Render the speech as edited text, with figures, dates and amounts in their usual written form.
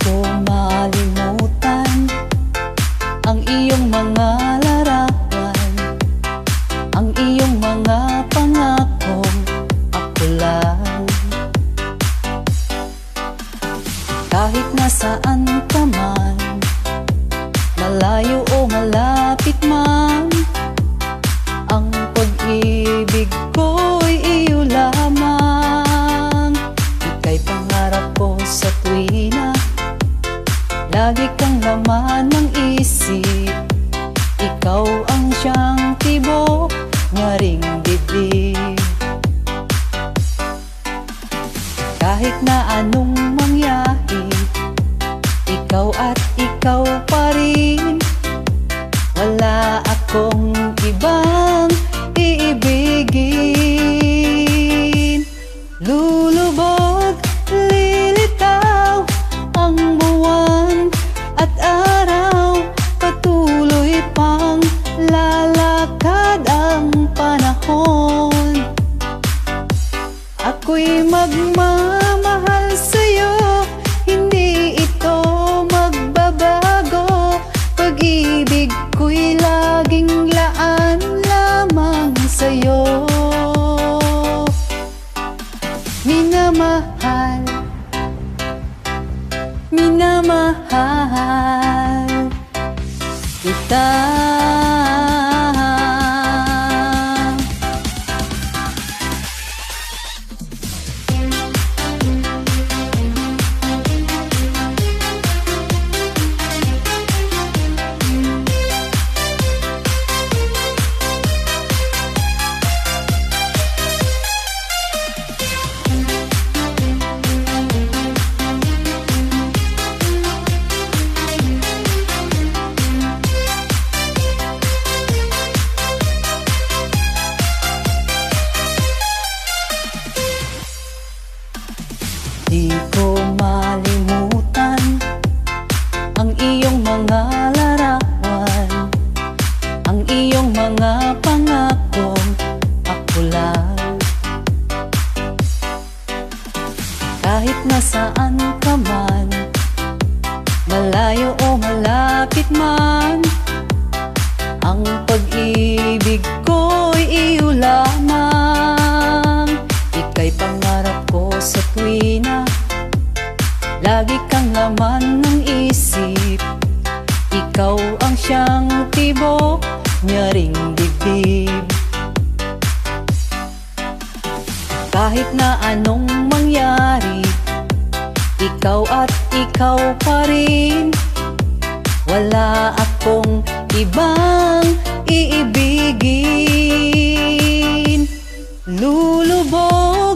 ko malimutan ang iyong mga larawan, ang iyong mga pangakong ako lang. Kahit nasaan ka man, malayo o malapit man, ang pag-ibig ko'y iyo lamang. Ika'y pangarap ko sa tuwina, lagi kang laman ng isip. Ikaw ang siyang tibok, nyaring dibdib. Kahit na anong mangyari, ikaw at ikaw pa rin. Wala akong ibang iibigin. Lulubog, lilitaw ang buwan at araw, patuloy pang lalakad ang panahon. Ako'y magmamahal sa'yo, hindi ito magbabago. Pag-ibig ko'y laging laan lamang sa'yo. Minamahal, minamahal kita. Di ko malimutan ang iyong mga larawan, ang iyong mga pangakong ako lang. Kahit nasaan ka man, malayo o malapit man, ang pag-ibig ko'y iyo lamang. Ika'y pangarap ko sa tuwina, lagi kang laman ng isip. Ikaw ang siyang tibok, nyaring dibdib. Kahit na anong mangyari, ikaw at ikaw pa rin. Wala akong ibang iibigin. Lulubog,